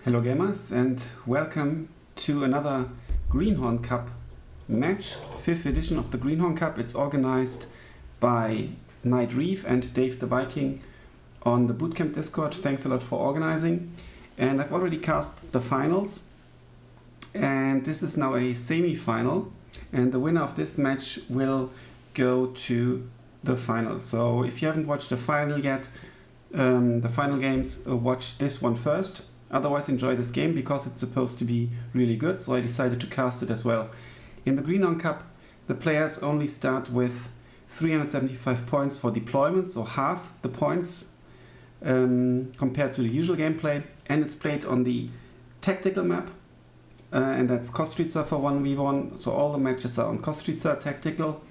Hello gamers and welcome to another Greenhorn Cup match, 5th edition of the Greenhorn Cup. It's organized by Knight Reef and Dave the Viking on the Bootcamp Discord. Thanks a lot for organizing. And I've already cast the finals, and this is now a semi-final, and the winner of this match will go to the final. So if you haven't watched the final yet, the final games, watch this one first. Otherwise enjoy this game because it's supposed to be really good, so I decided to cast it as well. In the Greenhorn Cup, the players only start with 375 points for deployment, so half the points compared to the usual gameplay, and it's played on the tactical map, and that's Kostritsa for 1v1, so all the matches are on Kostritsa tactical,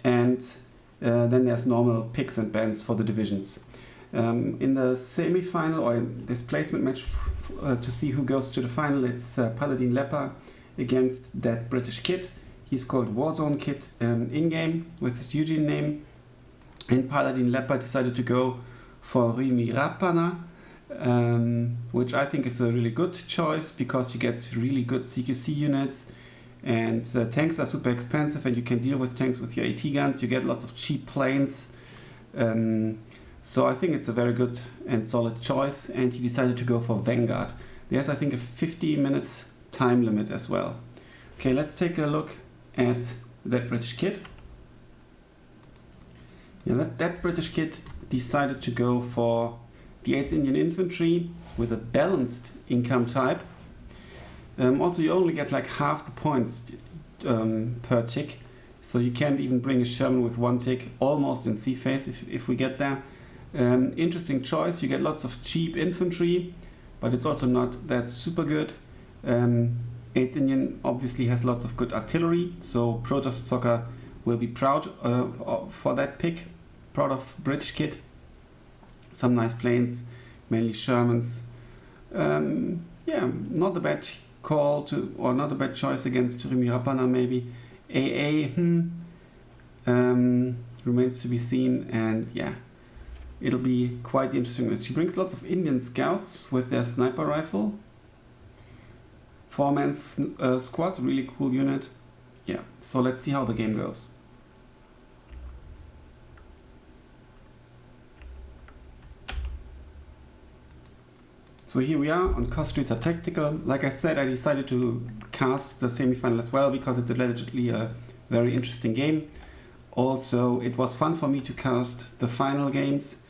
and then there's normal picks and bans for the divisions. In the semi-final, or in this placement match to see who goes to the final, it's PaladinLepa against ThatBritishKid. He's called Warzone Kid in-game with his Eugene name, and PaladinLepa decided to go for Rhymä Raappana, which I think is a really good choice because you get really good CQC units, and tanks are super expensive and you can deal with tanks with your AT guns. You get lots of cheap planes. So I think it's a very good and solid choice, and he decided to go for Vanguard. There's, I think, a 50 minutes time limit as well. Okay, let's take a look at ThatBritishKid. Yeah, ThatBritishKid decided to go for the 8th Indian Infantry with a balanced income type. Also, you only get like half the points per tick, so you can't even bring a Sherman with 1 tick, almost in C phase if we get there. Interesting choice. You get lots of cheap infantry, but it's also not that super good. 8th Indian obviously has lots of good artillery, so Protoss Soccer will be proud for that pick. Proud of ThatBritishKid. Some nice planes, mainly Shermans. Yeah, not a bad call to, or not a bad choice against Rhymä Raappana maybe. AA remains to be seen, and yeah, it'll be quite interesting. She brings lots of Indian scouts with their sniper rifle. 4-man squad, really cool unit. Yeah, so let's see how the game goes. So here we are on Kostritsa Tactical. Like I said, I decided to cast the semi-final as well because it's allegedly a very interesting game. Also, it was fun for me to cast the final games,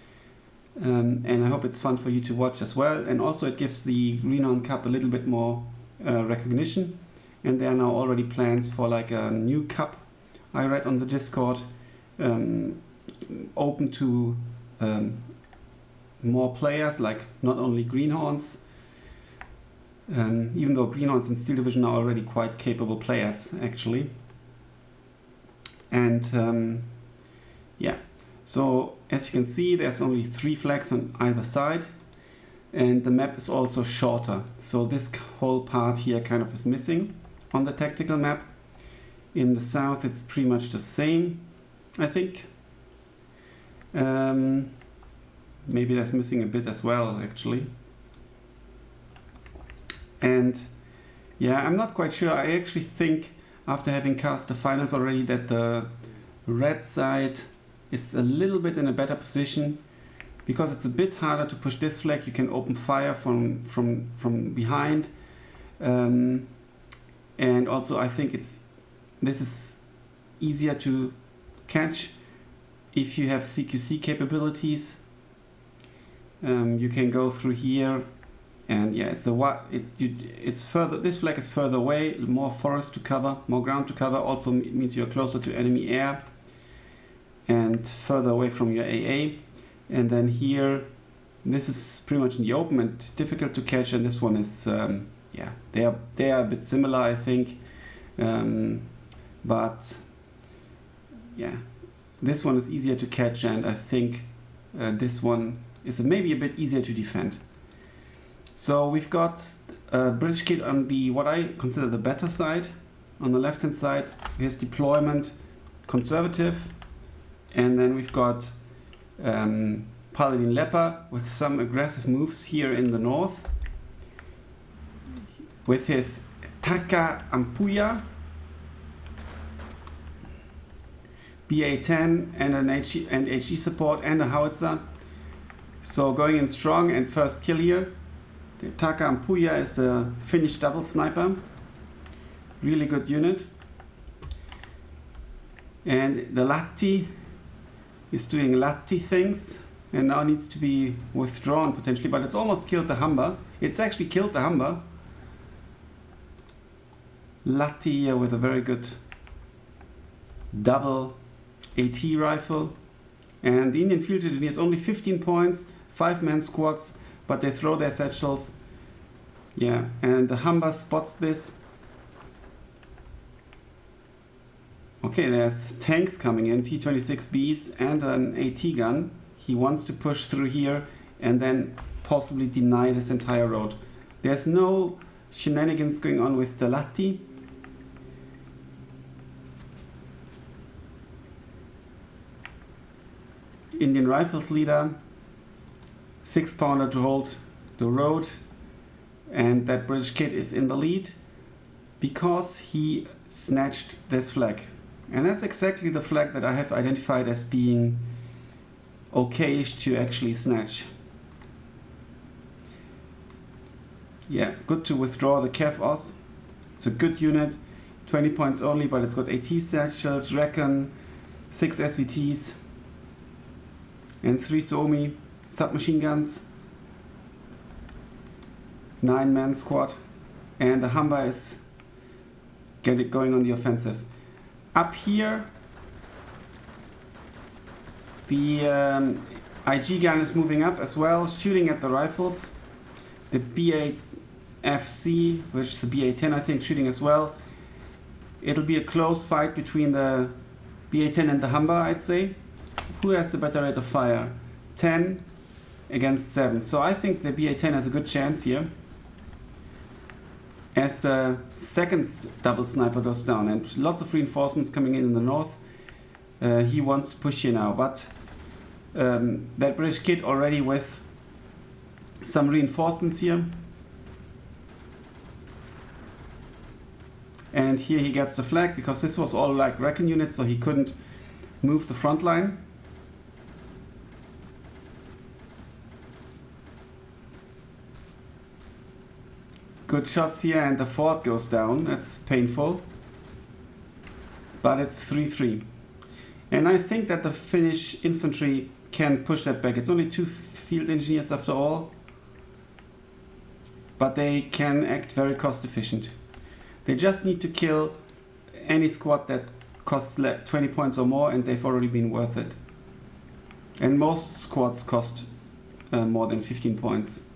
and I hope it's fun for you to watch as well. And also it gives the Greenhorn Cup a little bit more recognition, and there are now already plans for like a new cup, I read on the Discord, open to more players, like not only Greenhorns, even though Greenhorns in Steel Division are already quite capable players actually. And yeah, so as you can see, there's only 3 flags on either side, and the map is also shorter, so this whole part here kind of is missing on the tactical map. In the south it's pretty much the same, I think. Maybe that's missing a bit as well actually. And yeah, I'm not quite sure. I actually think, after having cast the finals already, that the red side is a little bit in a better position because it's a bit harder to push this flag. You can open fire from behind, and also I think this is easier to catch if you have CQC capabilities. You can go through here, and yeah, it's further. This flag is further away, more forest to cover, more ground to cover. Also means you're closer to enemy air and further away from your AA. And then here, this is pretty much in the open and difficult to catch. And this one is, yeah, they are a bit similar, I think, but yeah, this one is easier to catch, and I think this one is maybe a bit easier to defend. So we've got ThatBritishKid on the, what I consider the better side. On the left hand side, his deployment conservative, and then we've got PaladinLepa with some aggressive moves here in the north. with his Taka Ampuya, BA-10 and an HE support and a howitzer. So going in strong and first kill here. The Taka Ampuya is the Finnish double sniper. Really good unit. And the Latti is doing Latti things and now needs to be withdrawn potentially, but it's almost killed the Humber. It's actually killed the Humber. Latti here with a very good double AT rifle. And the Indian field engineers only 15 points, 5-man squads, but they throw their satchels. Yeah, and the Humber spots this. Okay, there's tanks coming in, T-26Bs and an AT gun. He wants to push through here and then possibly deny this entire road. There's no shenanigans going on with the Latti. Indian Rifles leader, 6-pounder to hold the road, and that British kid is in the lead because he snatched this flag. And that's exactly the flag that I have identified as being okay-ish to actually snatch. Yeah, good to withdraw the Kev Os. It's a good unit, 20 points only, but it's got AT satchels, Recon, 6 SVTs, and 3 Suomi submachine guns, 9-man squad, and the Humber is going on the offensive. Up here, the IG gun is moving up as well, shooting at the rifles. The BAFC, which is the BA-10 I think, shooting as well. It'll be a close fight between the BA-10 and the Humber, I'd say. Who has the better rate of fire? 10 against 7. So I think the BA-10 has a good chance here. As the second double sniper goes down and lots of reinforcements coming in the north, he wants to push here now, but that British kid already with some reinforcements here, and here he gets the flag because this was all like Recon units, so he couldn't move the front line. Good shots here, and the fort goes down. That's painful. But it's 3-3. And I think that the Finnish infantry can push that back. It's only 2 field engineers after all. But they can act very cost efficient. They just need to kill any squad that costs 20 points or more, and they've already been worth it. And most squads cost more than 15 points.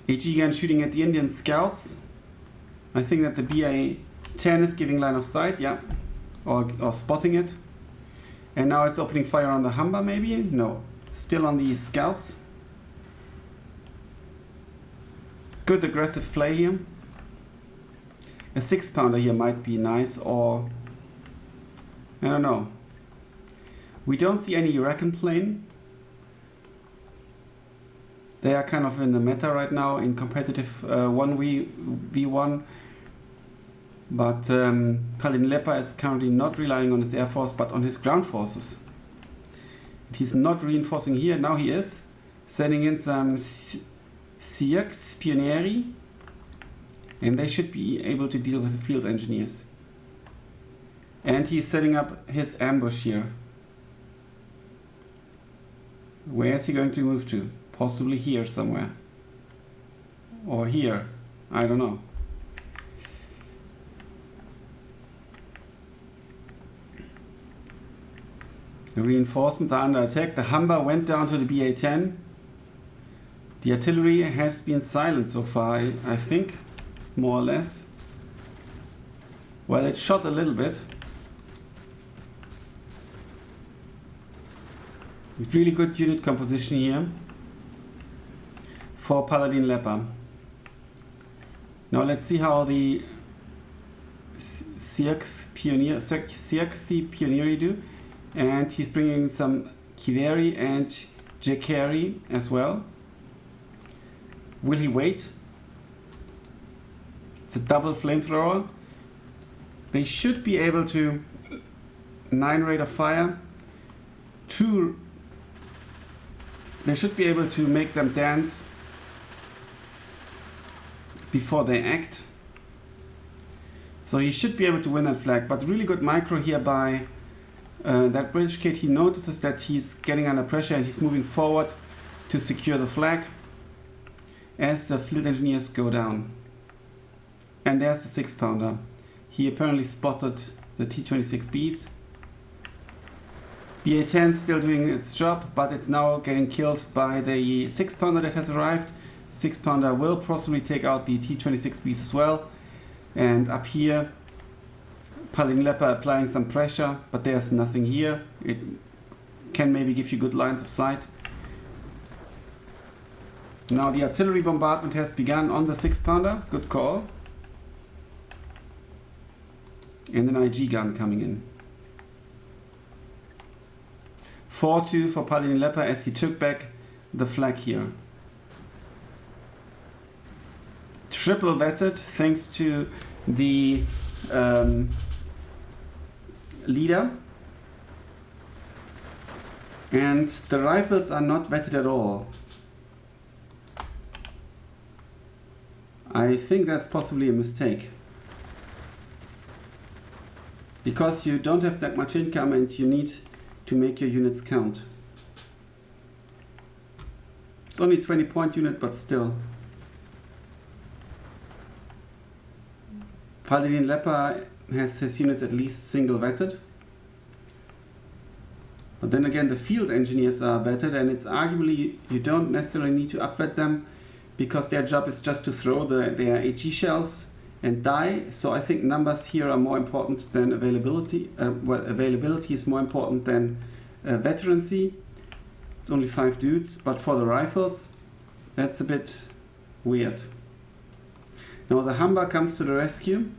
HE gun shooting at the Indian scouts. I think that the BA-10 is giving line of sight, yeah, or spotting it. And now it's opening fire on the Humber, maybe? No, still on the scouts. Good aggressive play here. A 6-pounder here might be nice, or I don't know. We don't see any Recon plane. They are kind of in the meta right now in competitive 1v1. But PaladinLepa is currently not relying on his air force, but on his ground forces. He's not reinforcing here, now he is. Sending in some Sioux Pionieri. And they should be able to deal with the field engineers. And he's setting up his ambush here. Where is he going to move to? Possibly here somewhere. Or here. I don't know. The reinforcements are under attack. The Humber went down to the BA-10. The artillery has been silent so far, I think. More or less. Well, it shot a little bit. Really good unit composition here for PaladinLepa. Now let's see how the Sioux Pionieri do. And he's bringing some Kiveri and Jekeri as well. Will he wait? It's a double flamethrower. They should be able to 9 rate of fire. 2. They should be able to make them dance before they act. So he should be able to win that flag. But really good micro here by that British kid. He notices that he's getting under pressure and he's moving forward to secure the flag as the field engineers go down. And there's the 6-pounder. He apparently spotted the T-26Bs. BA-10 still doing its job, but it's now getting killed by the 6-pounder that has arrived. 6-pounder will possibly take out the T-26Bs as well. And up here, PaladinLepa applying some pressure, but there's nothing here. It can maybe give you good lines of sight. Now the artillery bombardment has begun on the 6-pounder. Good call. And an IG gun coming in. 4-2 for PaladinLepa as he took back the flag here. Triple vetted thanks to the leader. And the rifles are not vetted at all. I think that's possibly a mistake. Because you don't have that much income and you need to make your units count. It's only a 20-point unit, but still. PaladinLepa has his units at least single vetted. But then again, the field engineers are vetted, and it's arguably you don't necessarily need to upvet them because their job is just to throw their AG shells and die. So I think numbers here are more important than availability. Well, availability is more important than veterancy. It's only 5 dudes, but for the rifles, that's a bit weird. Now the Humber comes to the rescue.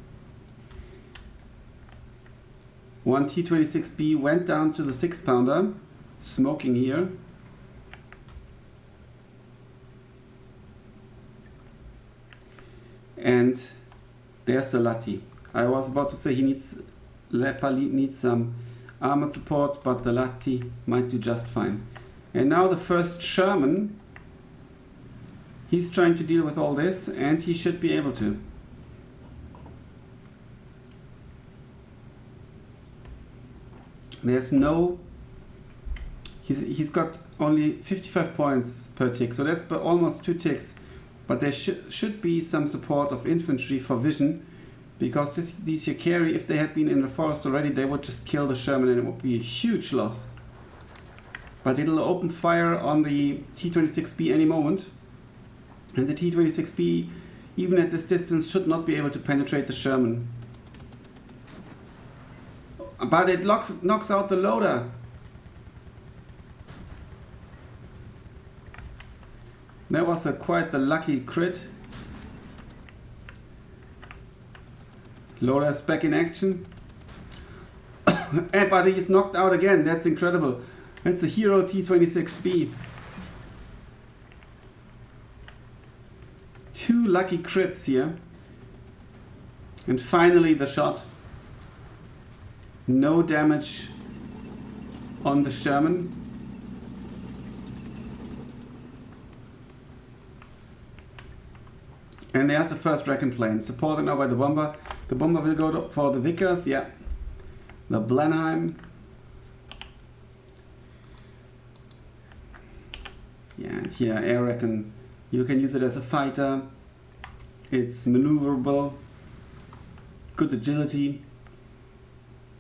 One T-26B went down to the 6-pounder, smoking here. And there's the Lati. I was about to say Lepa needs some armored support, but the Lati might do just fine. And now the first Sherman. He's trying to deal with all this, and he should be able to. There's no... He's got only 55 points per tick, so that's almost 2 ticks. But there should be some support of infantry for vision, because these Yakari, if they had been in the forest already, they would just kill the Sherman and it would be a huge loss. But it'll open fire on the T-26B any moment. And the T-26B, even at this distance, should not be able to penetrate the Sherman. But it knocks out the loader. That was quite the lucky crit. Loader's back in action. But he's knocked out again. That's incredible. That's a hero T-26B. 2 lucky crits here. And finally the shot. No damage on the Sherman. And there's the first Recon plane, supported now by the bomber. The bomber will go for the Vickers, yeah. The Blenheim. Yeah, and here air Recon. You can use it as a fighter. It's maneuverable. Good agility.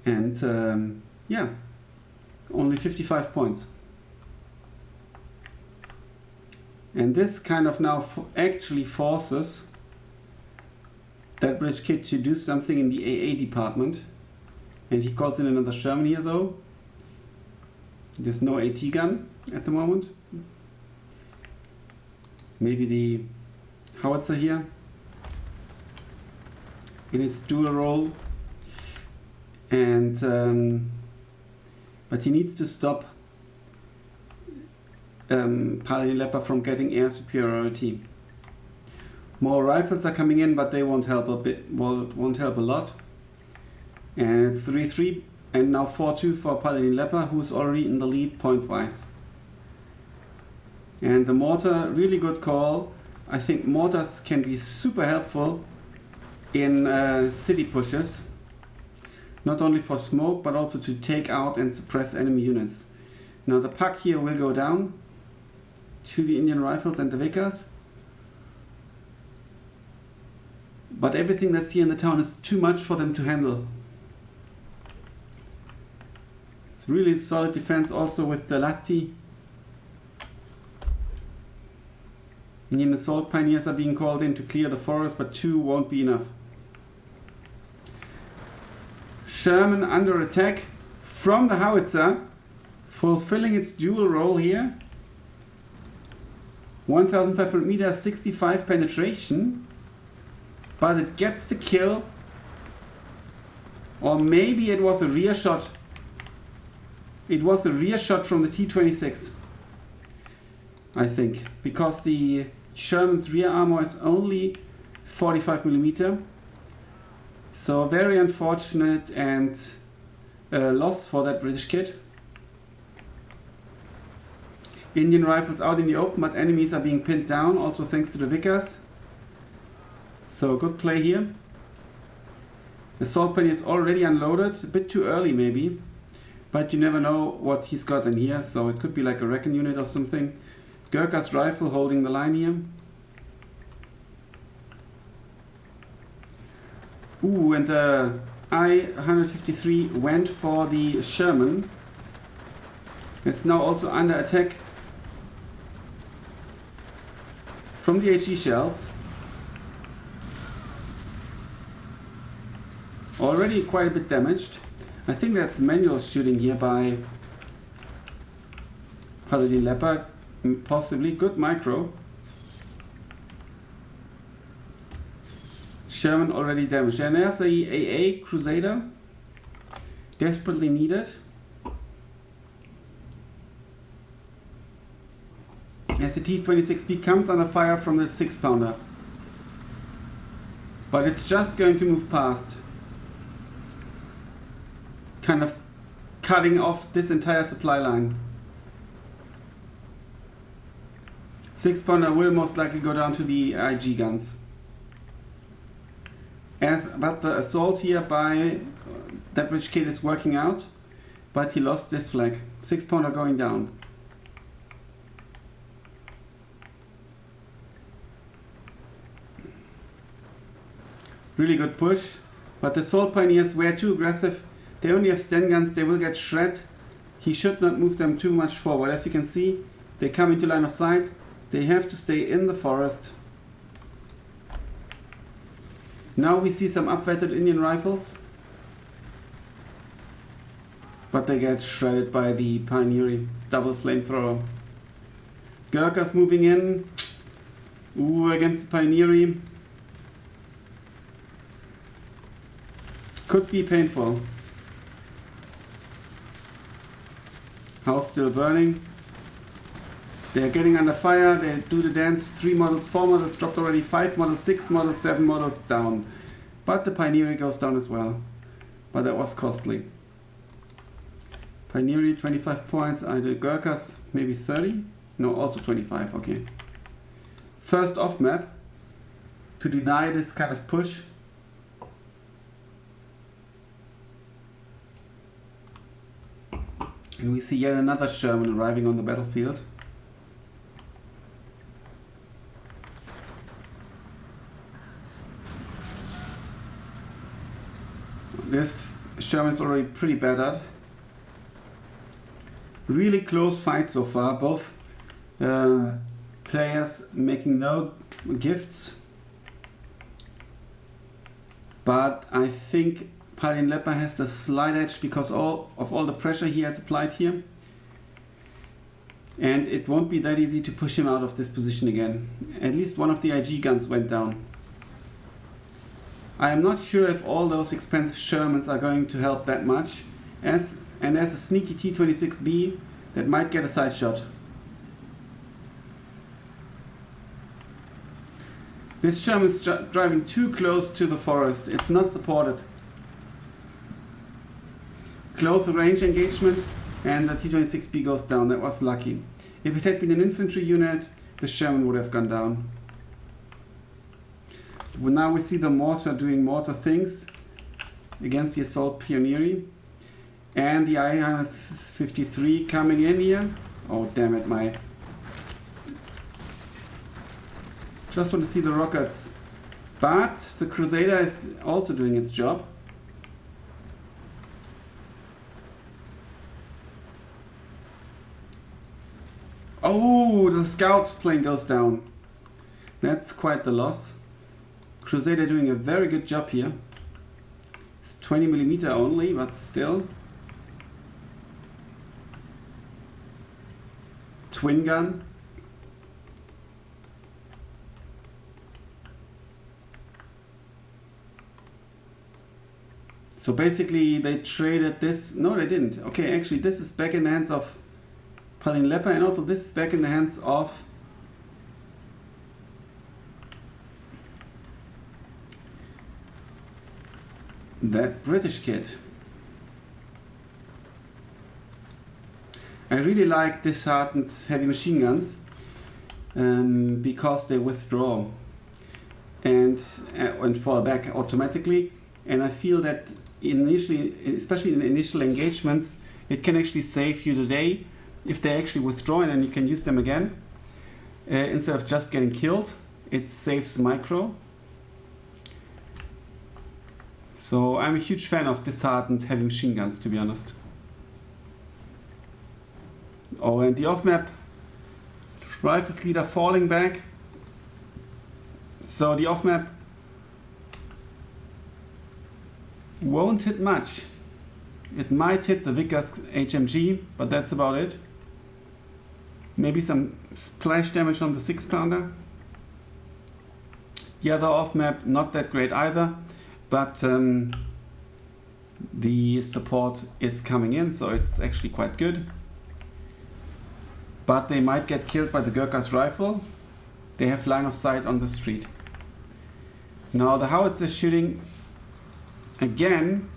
And yeah, only 55 points. And this kind of now actually forces ThatBritishKid to do something in the AA department. And he calls in another Sherman here though. There's no AT gun at the moment. Maybe the howitzer here in its dual role. And but he needs to stop PaladinLepa from getting air superiority. More rifles are coming in, but they won't help a bit. Well, won't help a lot. And it's 3-3, and now 4-2 for PaladinLepa, who's already in the lead point-wise. And the mortar, really good call. I think mortars can be super helpful in city pushes. Not only for smoke, but also to take out and suppress enemy units. Now the puck here will go down to the Indian Rifles and the Vickers. But everything that's here in the town is too much for them to handle. It's really solid defense also with the Latti. Indian assault pioneers are being called in to clear the forest, but 2 won't be enough. Sherman under attack from the howitzer, fulfilling its dual role here. 1500 meters, 65 penetration, but it gets the kill. Or maybe it was a rear shot. It was a rear shot from the T-26, I think, because the Sherman's rear armor is only 45 millimeter. So very unfortunate and loss for that British kid. Indian Rifles out in the open, but enemies are being pinned down, also thanks to the Vickers. So good play here. The Assault Penny is already unloaded, a bit too early maybe, but you never know what he's got in here, so it could be like a Recon unit or something. Gurkha's rifle holding the line here. Ooh, and the I-153 went for the Sherman. It's now also under attack from the HE shells. Already quite a bit damaged. I think that's manual shooting here by PaladinLepa, possibly. Good micro. Sherman already damaged. And there's the AA Crusader, desperately needed. As the T-26B comes under fire from the 6-pounder. But it's just going to move past. Kind of cutting off this entire supply line. 6-pounder will most likely go down to the IG guns. But the assault here by ThatBritishKid is working out, but he lost this flag. 6-pounder going down. Really good push, but the assault pioneers were too aggressive. They only have Sten guns, they will get shred. He should not move them too much forward. As you can see, they come into line of sight. They have to stay in the forest. Now we see some upwetted Indian Rifles, but they get shredded by the Pioneer double flamethrower. Gurkha's moving in. Ooh, against the Pioneer. Could be painful. House still burning. They are getting under fire, they do the dance. 3 models, 4 models dropped already, 5 models, 6 models, 7 models down. But the Pioneer goes down as well. But that was costly. Pioneer 25 points, the Gurkhas maybe 30? No, also 25, okay. First off map to deny this kind of push. And we see yet another Sherman arriving on the battlefield. This Sherman's already pretty battered. Really close fight so far. Both players making no gifts. But I think PaladinLepa has the slight edge because of all the pressure he has applied here. And it won't be that easy to push him out of this position again. At least one of the IG guns went down. I am not sure if all those expensive Shermans are going to help that much. And there's a sneaky T-26B that might get a side shot. This Sherman's driving too close to the forest. It's not supported. Close range engagement, and the T-26B goes down. That was lucky. If it had been an infantry unit, the Sherman would have gone down. Well, now we see the mortar doing mortar things against the assault pioneering. And the I-153 coming in here. Oh, damn it, my... Just want to see the rockets. But the Crusader is also doing its job. Oh, the scout plane goes down. That's quite the loss. Crusader doing a very good job here. It's 20mm only, but still. Twin gun. So basically they traded this. No, they didn't. Okay, actually this is back in the hands of PaladinLepa, and also this is back in the hands of that British kid. I really like disheartened heavy machine guns because they withdraw and fall back automatically, and I feel that initially, especially in initial engagements, it can actually save you the day if they actually withdraw, and then you can use them again instead of just getting killed. It saves micro. So I'm a huge fan of disheartened heavy machine guns, to be honest. Oh, and the off-map rifles leader falling back. So the off-map won't hit much. It might hit the Vickers HMG, but that's about it. Maybe some splash damage on the 6-pounder. The other off-map, not that great either, but the support is coming in, so it's actually quite good. But they might get killed by the Gurkha's rifle. They have line of sight on the street. Now the howitzer is shooting again.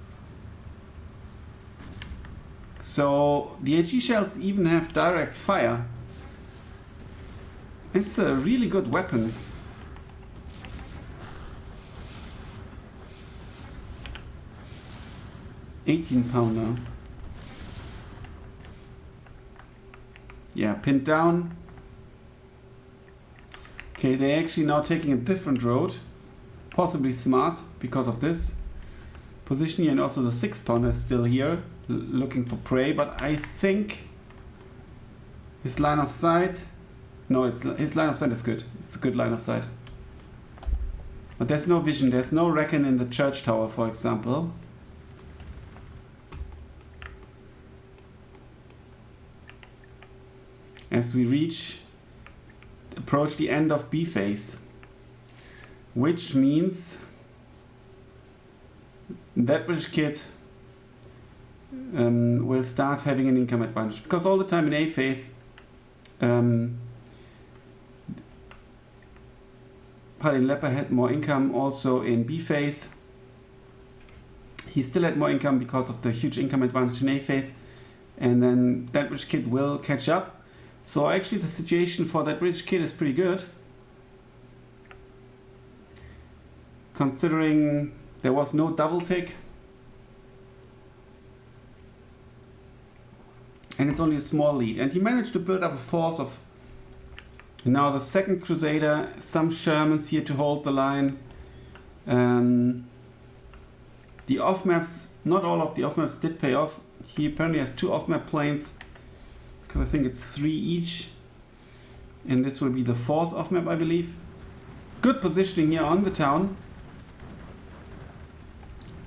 So the HE shells even have direct fire. It's a really good weapon. $18-pounder. Yeah, pinned down. Okay, they're actually now taking a different road. Possibly smart because of this position here, and also the 6-pounder is still here looking for prey, but I think his line of sight, no, his line of sight is good. It's a good line of sight. But there's no vision, there's no recon in the church tower, for example. As we approach the end of B phase, which means that British kid will start having an income advantage, because all the time in A phase PaladinLepa had more income. Also in B phase he still had more income because of the huge income advantage in A phase, and then that British kid will catch up. So actually the situation for that British kid is pretty good, considering there was no double tick and it's only a small lead, and he managed to build up a force of now the second Crusader, some Shermans here to hold the line. The off maps, not all of the off maps did pay off. He apparently has 2 off map planes, because I think it's 3 each, and this will be the 4th off map, I believe. Good positioning here on the town,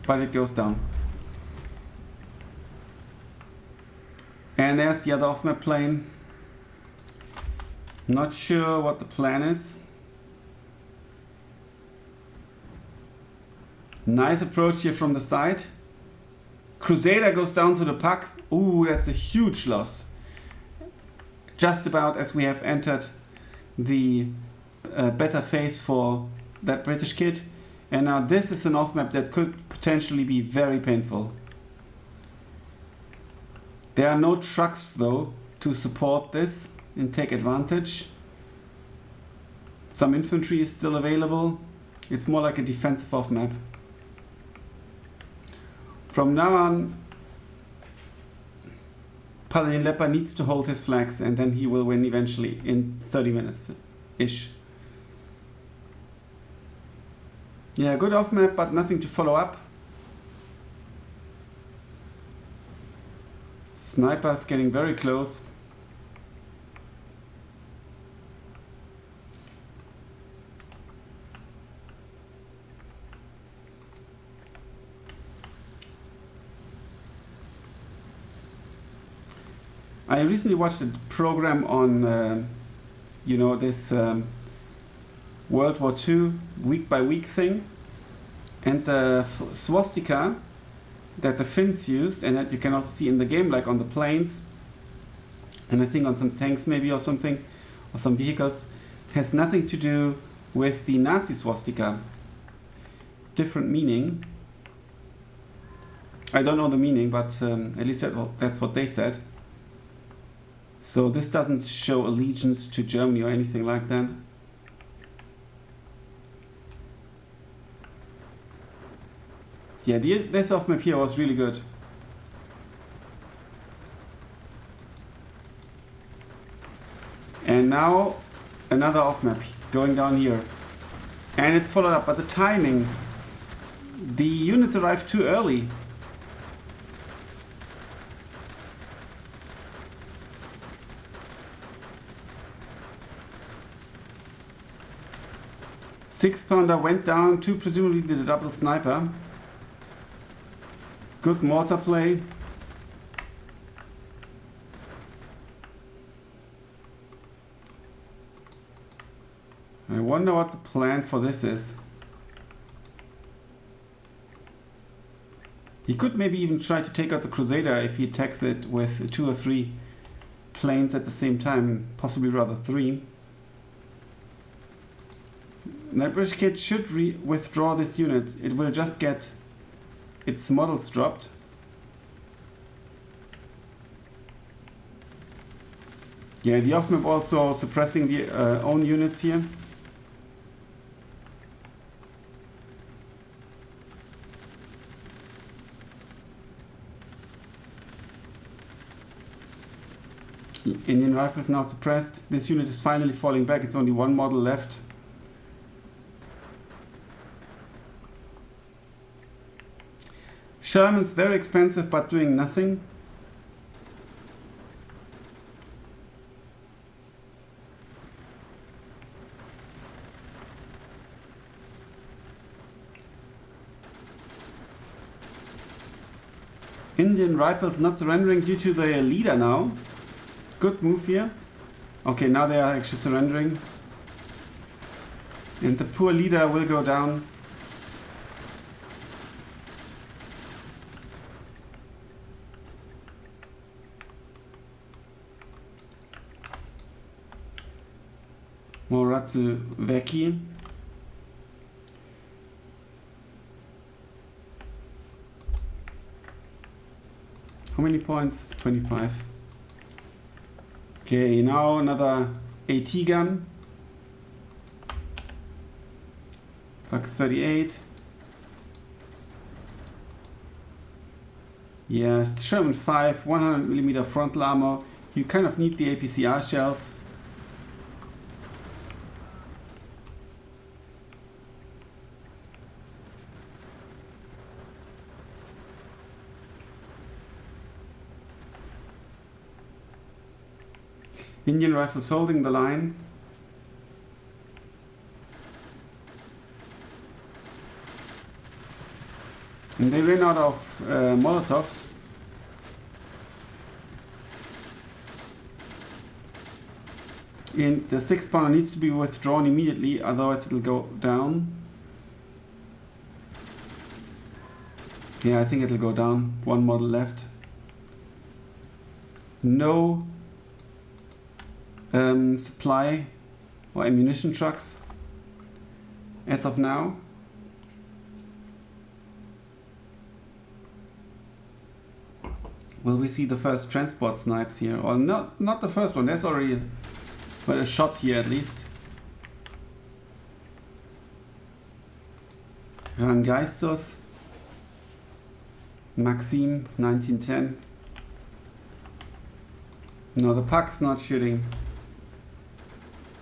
but it goes down. And there's the other off map plane. Not sure what the plan is. Nice approach here from the side. Crusader goes down to the puck. Ooh, that's a huge loss. Just about as we have entered the better phase for That British Kid. And now this is an off-map that could potentially be very painful. There are no trucks though to support this and take advantage. Some infantry is still available. It's more like a defensive off-map. From now on, PaladinLepa needs to hold his flags and then he will win eventually in 30 minutes-ish. Yeah, good off-map, but nothing to follow up. Sniper's getting very close. I recently watched a program on, you know, this World War II week by week thing, and the swastika that the Finns used, and that you can also see in the game, like on the planes, and I think on some tanks maybe or something, or some vehicles, has nothing to do with the Nazi swastika. Different meaning. I don't know the meaning, but at least that's what they said. So this doesn't show allegiance to Germany or anything like that. Yeah, this off-map here was really good. And now another off-map going down here. And it's followed up, but the timing. The units arrived too early. Six-pounder went down to presumably the double sniper. Good mortar play. I wonder what the plan for this is. He could maybe even try to take out the Crusader if he attacks it with 2 or 3 planes at the same time, possibly rather 3. That British Kid should withdraw this unit. It will just get its models dropped. Yeah, the off-map also suppressing the own units here. Indian rifles now suppressed. This unit is finally falling back. It's only one model left. Sherman's very expensive but doing nothing. Indian rifles not surrendering due to the leader now. Good move here. Okay, now they are actually surrendering. And the poor leader will go down. Moratsu Veki. How many points? 25. Okay, now another AT gun. Pak 38. Yes, Sherman 5, 100mm frontal armor. You kind of need the APCR shells. Indian rifles holding the line. And they ran out of Molotovs. And the 6-pounder needs to be withdrawn immediately, otherwise it'll go down. Yeah, I think it'll go down. One model left. No supply or ammunition trucks. as of now. Will we see the first transport snipes here? Or not the first one, there's already a shot here at least. Rangeistos. Maxim, 1910. No, the puck's not shooting.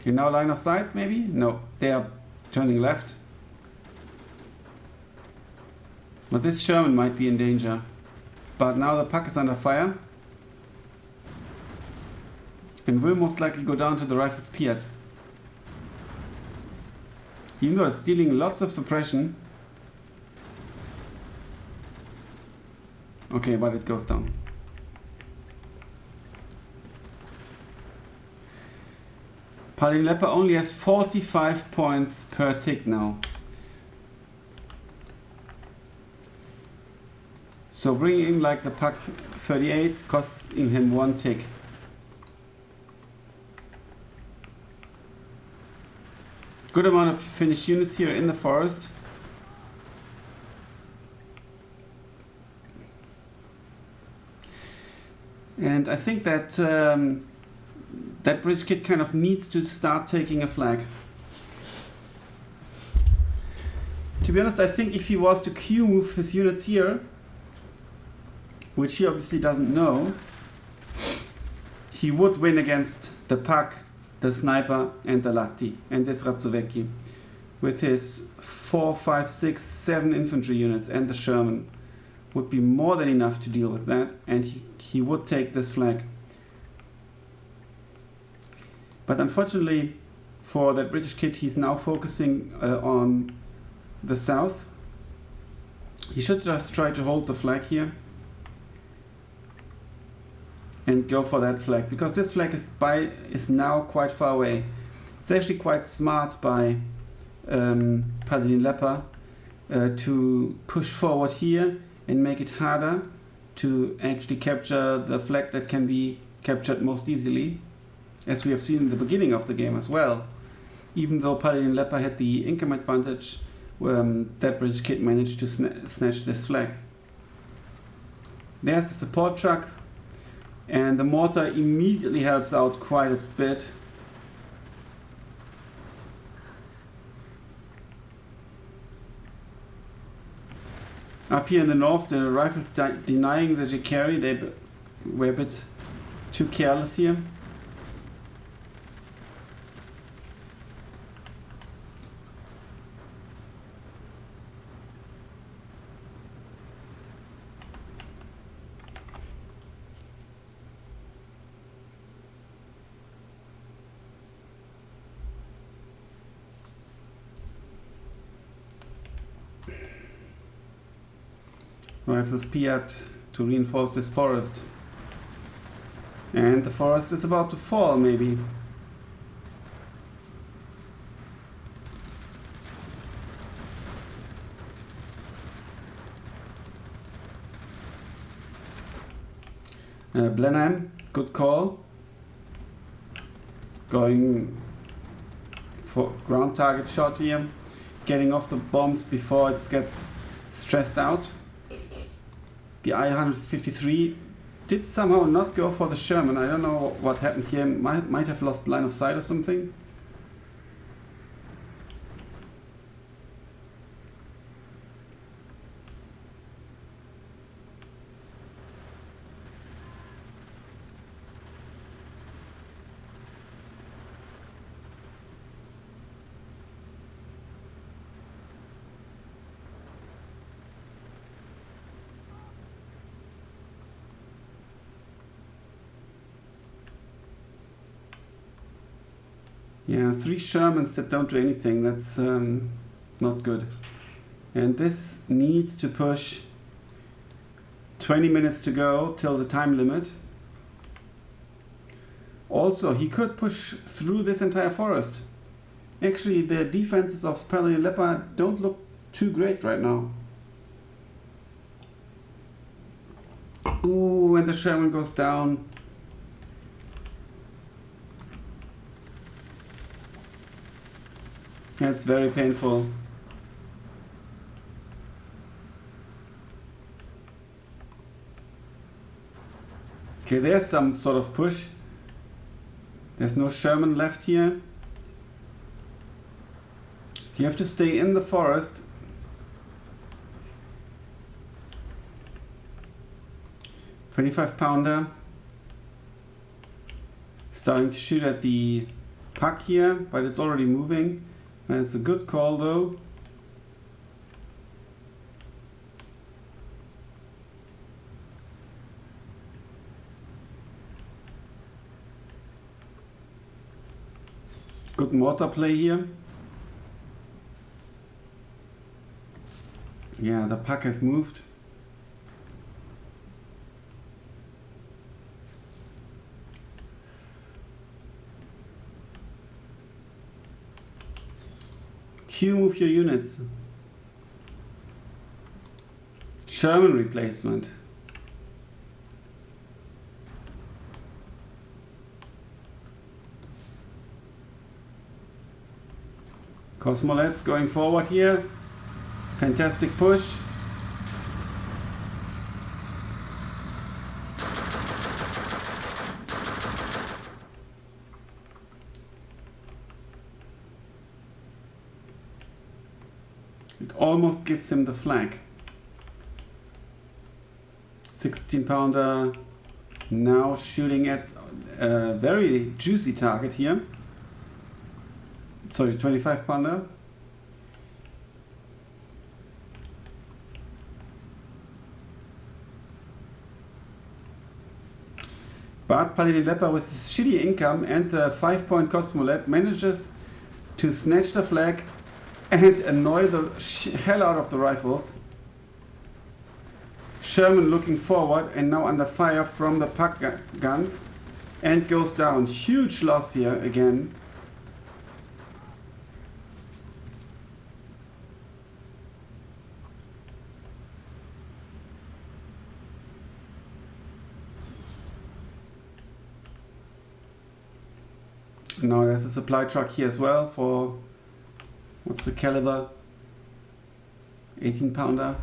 Okay, now line of sight maybe? No, they are turning left. But this Sherman might be in danger. But now the puck is under fire. And will most likely go down to the rifle's Piat. Even though it's dealing lots of suppression. Okay, but it goes down. PaladinLepa only has 45 points per tick now. So bringing in like the puck 38 costs him 1 tick. Good amount of finished units here in the forest. And I think that that British kid kind of needs to start taking a flag. To be honest, I think if he was to Q move his units here, which he obviously doesn't know, he would win against the Puck, the Sniper, and the Latti, and this Ratsovecki, with his 4, 5, 6, 7 infantry units, and the Sherman would be more than enough to deal with that, and he would take this flag. But unfortunately for that British kid, he's now focusing on the south. He should just try to hold the flag here and go for that flag, because this flag is now quite far away. It's actually quite smart by PaladinLepa to push forward here and make it harder to actually capture the flag that can be captured most easily, as we have seen in the beginning of the game as well. Even though PaladinLepa had the income advantage, that British kid managed to snatch this flag. There's the support truck, and the mortar immediately helps out quite a bit. Up here in the north, the rifles denying the Jikari. They were a bit too careless here. Rifles Piat to reinforce this forest. And the forest is about to fall, maybe. Blenheim, good call. Going for ground target shot here. Getting off the bombs before it gets stressed out. The I-153 did somehow not go for the Sherman. I don't know what happened here. Might have lost line of sight or something. Yeah, 3 Shermans that don't do anything, that's not good. And this needs to push. 20 minutes to go till the time limit. Also, he could push through this entire forest. Actually, the defenses of PaladinLepa don't look too great right now. Ooh, and the Sherman goes down. That's very painful. Okay, there's some sort of push. There's no Sherman left here. So you have to stay in the forest. £25. Starting to shoot at the puck here, but it's already moving. And it's a good call though. Good mortar play here. Yeah, the puck has moved. Q, move your units. Sherman replacement. Cosmolets going forward here. Fantastic push. It almost gives him the flag. 16-pounder now shooting at a very juicy target here. Sorry, 25-pounder. But PaladinLepa with his shitty income and the 5-point Cosmolet manages to snatch the flag and annoy the hell out of the rifles. Sherman looking forward and now under fire from the puck guns and goes down. Huge loss here again. Now there's a supply truck here as well for, what's the caliber? 18-pounder.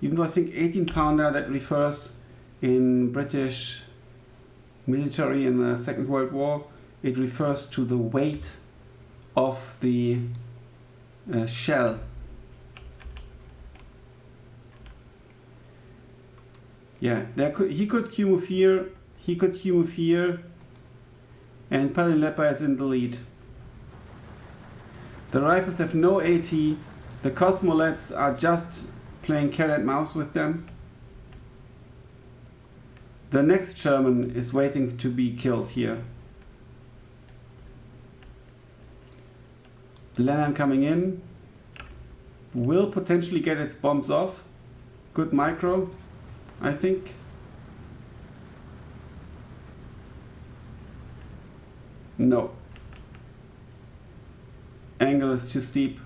Even though I think 18-pounder, that refers in British military in the Second World War, it refers to the weight of the shell. Yeah, he could Q move here, he could Q move here, and PaladinLepa is in the lead. The rifles have no AT, the Cosmolets are just playing cat and mouse with them. The next Sherman is waiting to be killed here. Blenheim coming in, will potentially get its bombs off. Good micro, I think. No. Angle is too steep.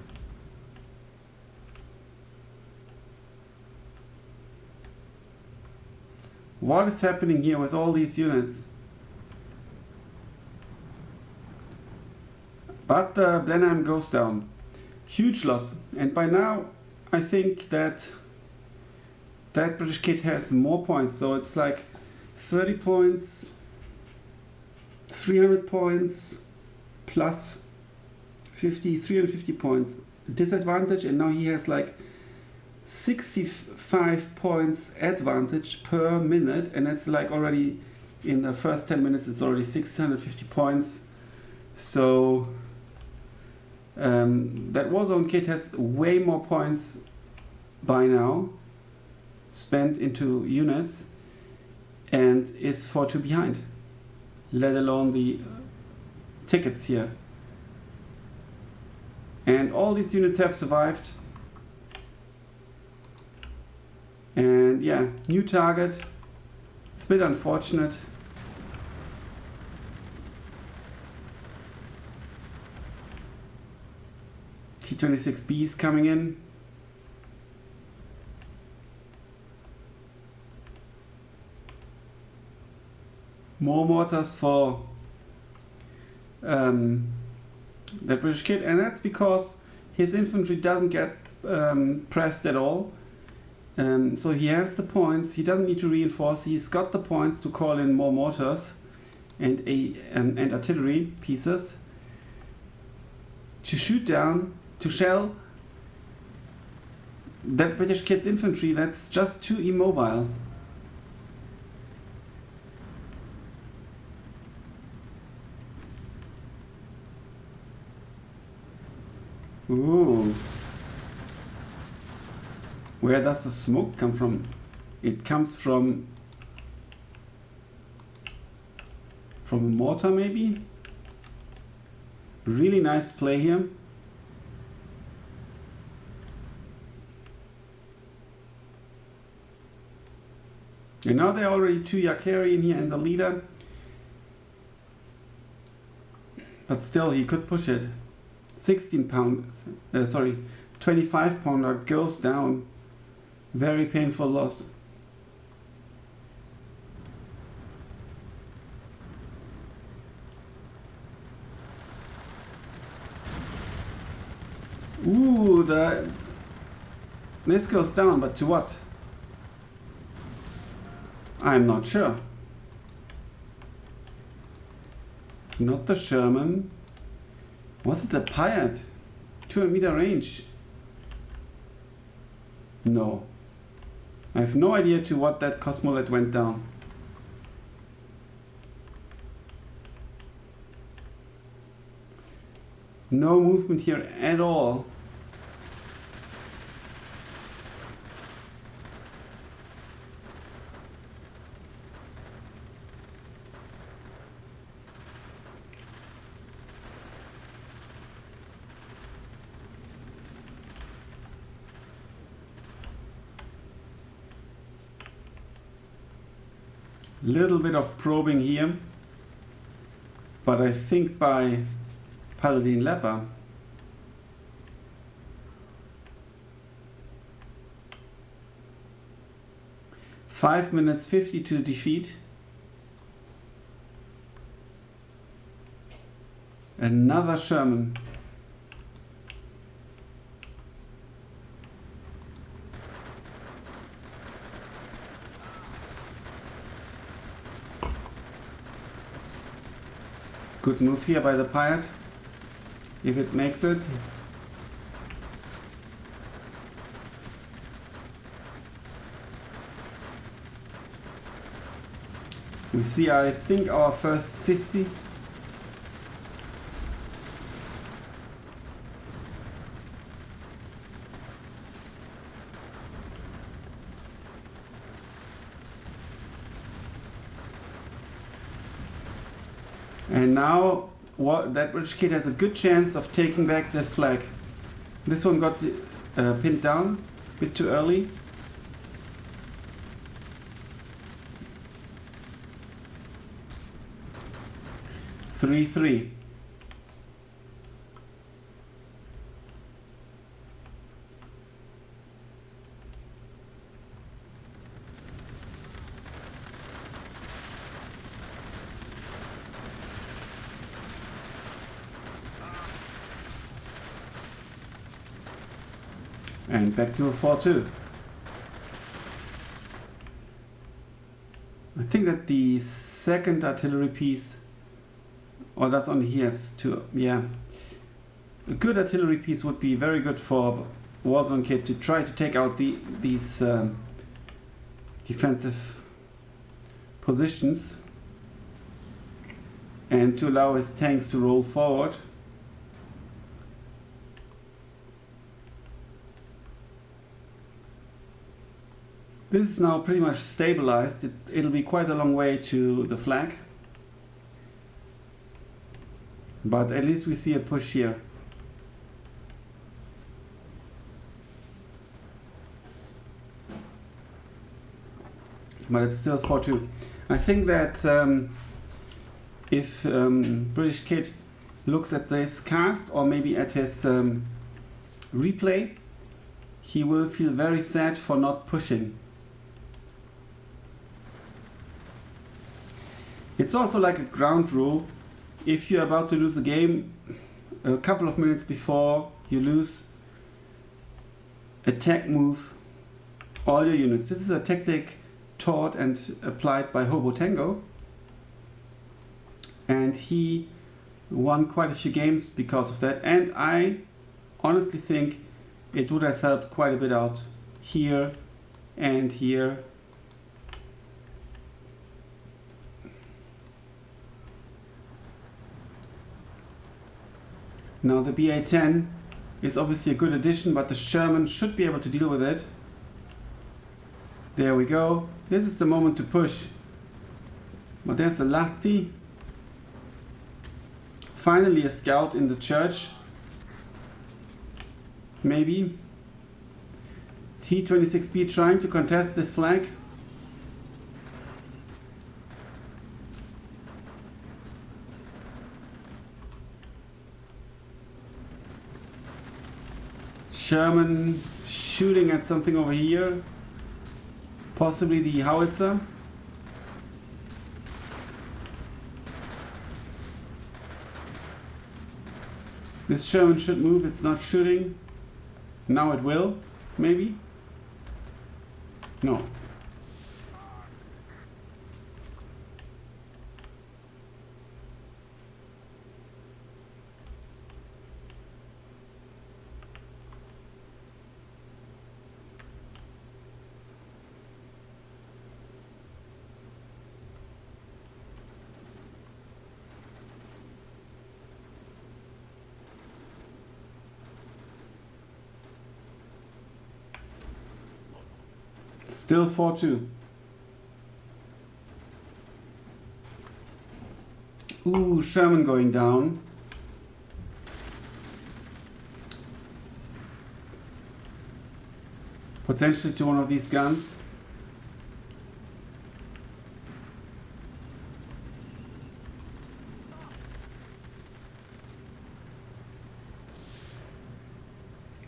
What is happening here with all these units? But the Blenheim goes down. Huge loss. And by now, I think that ThatBritishKid has more points. So it's like 30 points, 300 points, plus 350 points disadvantage. And now he has like 65 points advantage per minute. And it's like already in the first 10 minutes, it's already 650 points. So that Warzone kid has way more points by now spent into units and is 4-2 behind, let alone the tickets here. And all these units have survived. And yeah, new target. It's a bit unfortunate. T-26B is coming in. More mortars for that British kid, and that's because his infantry doesn't get pressed at all. So he has the points, he doesn't need to reinforce, he's got the points to call in more mortars and artillery pieces to shoot down, to shell that British kid's infantry that's just too immobile. Ooh. Where does the smoke come from? It comes from a mortar, maybe? Really nice play here. And now there are already 2 Yakari in here and the leader. But still, he could push it. 16 pound, 25 pounder goes down. Very painful loss. Ooh, this goes down, but to what? I'm not sure. Not the Sherman. Was it the Pirate? 200-meter range. No. I have no idea to what that Cosmolet went down. No movement here at all. Little bit of probing here, but I think by PaladinLepa (5 minutes 50 to defeat). Another Sherman. Good move here by the Pirate, if it makes it. We see, I think, our first sissy. And now that British kid has a good chance of taking back this flag. This one got pinned down a bit too early. (3-3). And back to a 4-2. I think that the second artillery piece, or that's only here, to, yeah. A good artillery piece would be very good for Warzone Kid to try to take out these defensive positions and to allow his tanks to roll forward. This is now pretty much stabilized. It'll be quite a long way to the flag. But at least we see a push here. But it's still 4-2. I think that if British Kid looks at this cast, or maybe at his replay, he will feel very sad for not pushing. It's also like a ground rule. If you're about to lose a game, a couple of minutes before you lose attack move all your units. This is a tactic taught and applied by Hobo Tango, and he won quite a few games because of that, and I honestly think it would have helped quite a bit out here and here. Now the BA-10 is obviously a good addition, but the Sherman should be able to deal with it. There we go. This is the moment to push. But there's the Lahti. Finally a scout in the church. Maybe. T26B trying to contest this flag. Sherman shooting at something over here. Possibly the howitzer. This Sherman should move, it's not shooting. Now it will, maybe? No. Still 4-2. Ooh, Sherman going down. Potentially to one of these guns.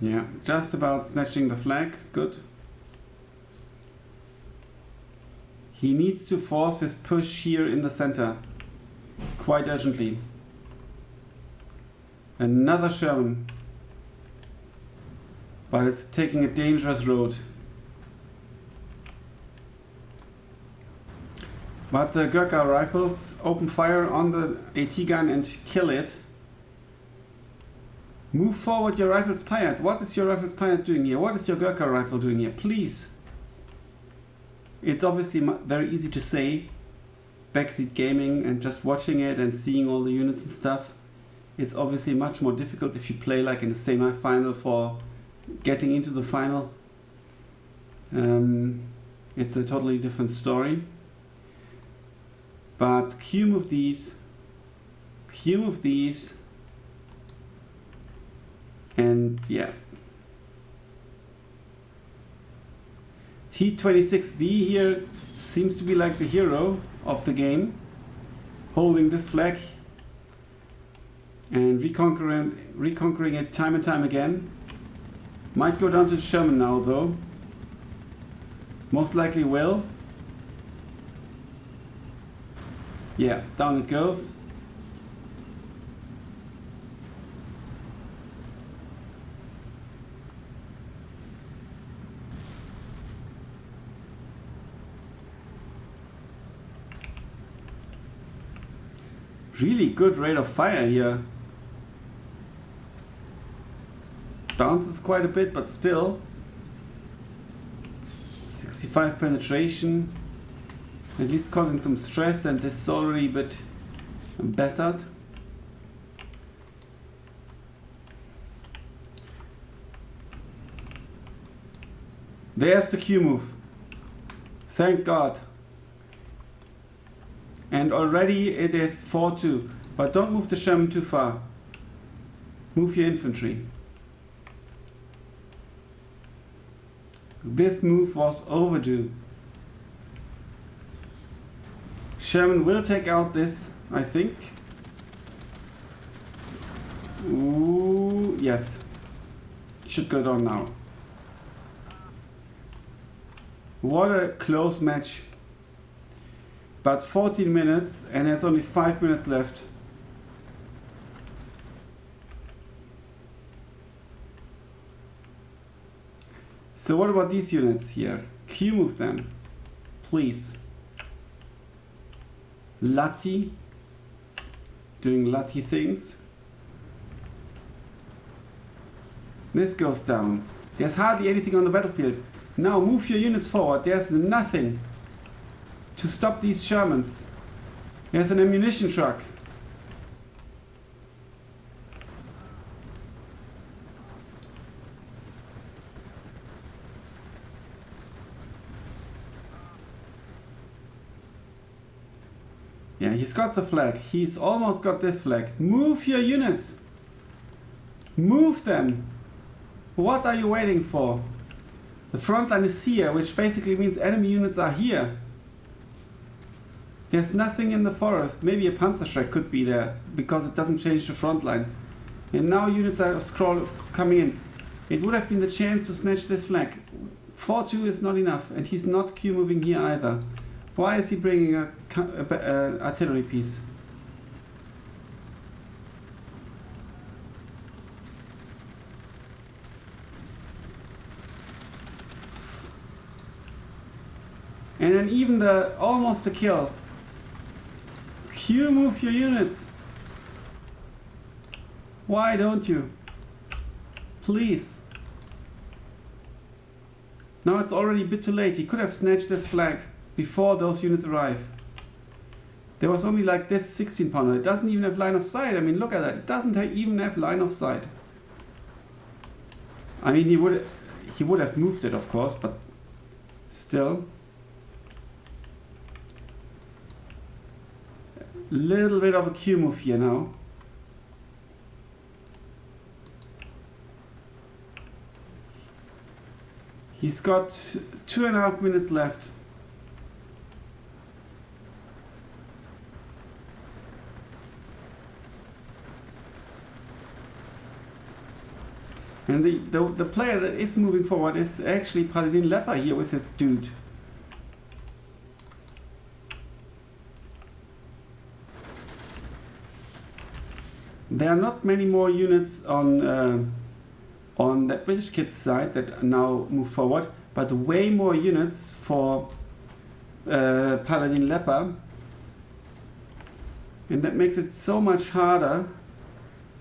Yeah, just about snatching the flag. Good. He needs to force his push here in the center quite urgently. Another Sherman, but it's taking a dangerous road. But the Gurkha rifles open fire on the AT gun and kill it. Move forward your rifle's pilot. What is your rifle's pilot doing here? What is your Gurkha rifle doing here? Please. It's obviously very easy to say, backseat gaming and just watching it and seeing all the units and stuff. It's obviously much more difficult if you play like in a semi-final for getting into the final. It's a totally different story. But Q move these, and yeah. T26B here seems to be like the hero of the game, holding this flag and reconquering it time and time again. Might go down to Sherman now though. Most likely will. Yeah, down it goes. Really good rate of fire here. Bounces quite a bit, but still. 65 penetration. At least causing some stress, and it's already a bit battered. There's the Q move. Thank God. And already it is 4-2. But don't move the Sherman too far. Move your infantry. This move was overdue. Sherman will take out this, I think. Ooh, yes. Should go down now. What a close match. But 14 minutes and there's only 5 minutes left. So what about these units here? Q move them, please. Lati, doing Lati things. This goes down. There's hardly anything on the battlefield. Now move your units forward. There's nothing to stop these Shermans. There's an ammunition truck. Yeah, he's got the flag. He's almost got this flag. Move your units. Move them. What are you waiting for? The front line is here, which basically means enemy units are here. There's nothing in the forest. Maybe a Panzerschreck could be there, because it doesn't change the front line. And now units are coming in. It would have been the chance to snatch this flag. 4-2 is not enough, and he's not Q moving here either. Why is he bringing a artillery piece? And then even almost a kill. Q move your units. Why don't you? Please. Now it's already a bit too late. He could have snatched this flag before those units arrive. There was only like this 16 pounder. It doesn't even have line of sight. I mean, look at that. It doesn't even have line of sight. I mean, he would have moved it, of course, but still. Little bit of a Q move here now. He's got 2.5 minutes left. And the player that is moving forward is actually PaladinLepa here with his dude. There are not many more units on that British kid's side that now move forward, but way more units for PaladinLepa, and that makes it so much harder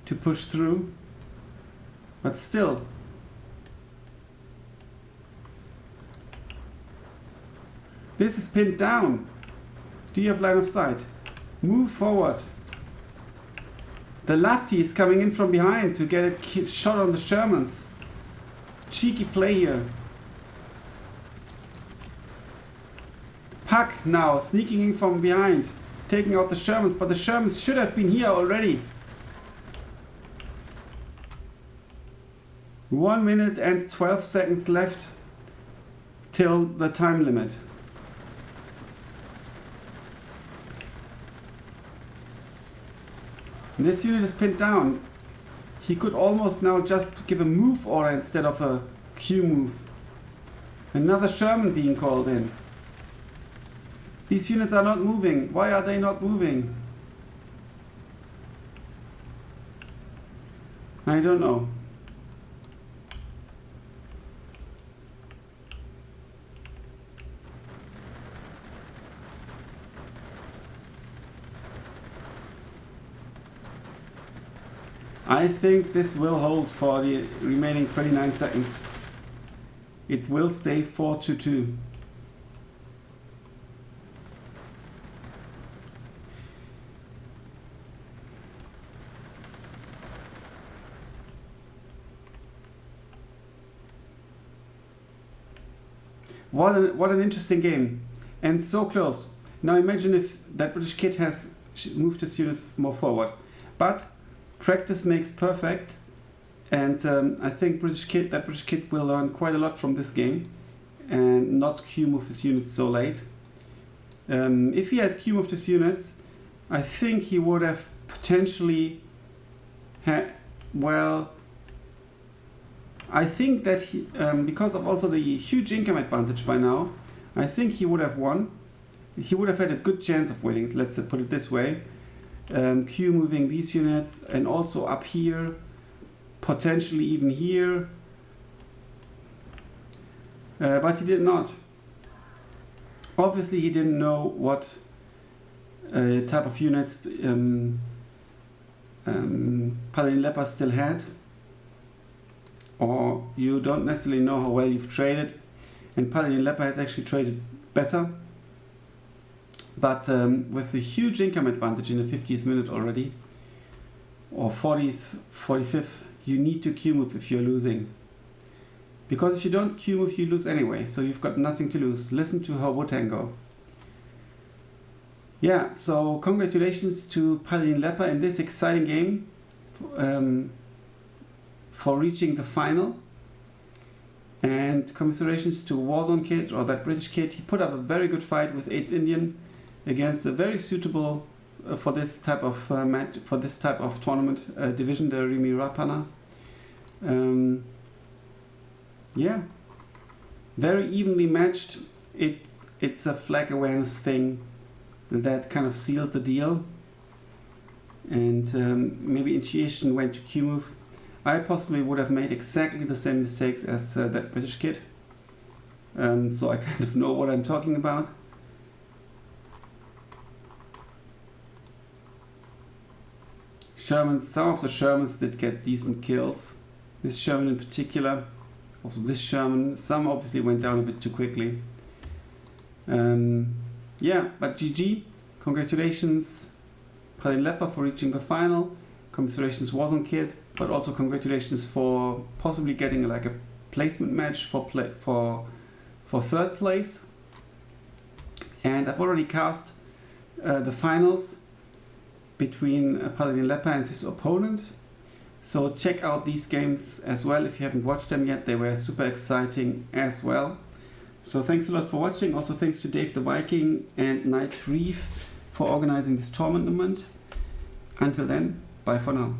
to push through. But still, this is pinned down. Do you have line of sight? Move forward. The Lati is coming in from behind to get a shot on the Shermans. Cheeky play here. Puck now sneaking in from behind, taking out the Shermans, but the Shermans should have been here already. 1 minute and 12 seconds left till the time limit. This unit is pinned down. He could almost now just give a move order instead of a Q move. Another Sherman being called in. These units are not moving. Why are they not moving? I don't know. I think this will hold for the remaining 29 seconds. It will stay 4-2. What an interesting game, and so close. Now imagine if that British kid has moved his units more forward, but practice makes perfect, and I think that British kid will learn quite a lot from this game and not Q move his units so late. If he had Q moved his units, I think he would have potentially I think that he, because of also the huge income advantage by now, I think he would have won. He would have had a good chance of winning, let's put it this way. Q moving these units, and also up here, potentially even here. but he did not. Obviously he didn't know what type of units PaladinLepa still had, or you don't necessarily know how well you've traded, and PaladinLepa has actually traded better, but with the huge income advantage in the 50th minute already, or 40th, 45th, you need to Q-move if you're losing. Because if you don't Q-move, you lose anyway, so you've got nothing to lose. Listen to how Wotan go. Yeah, so congratulations to PaladinLepa in this exciting game for reaching the final. And commiserations to Warzone Kid, or that British kid. He put up a very good fight with 8th Indian against a very suitable for this type of match, for this type of tournament division, the Rhymä Raappana. Yeah, very evenly matched. It's a flag awareness thing that kind of sealed the deal, and maybe intuition went to Q-move. I possibly would have made exactly the same mistakes as that British kid, so I kind of know what I'm talking about. Shermans, some of the Shermans did get decent kills. This Sherman in particular, also this Sherman, some obviously went down a bit too quickly. Yeah, but GG. Congratulations PaladinLepa for reaching the final. Commiserations Warzone Kid, but also congratulations for possibly getting like a placement match for third place. And I've already cast the finals between PaladinLepa and his opponent. So check out these games as well if you haven't watched them yet. They were super exciting as well. So thanks a lot for watching. Also thanks to Dave the Viking and Knight Reef for organizing this tournament. Until then, bye for now.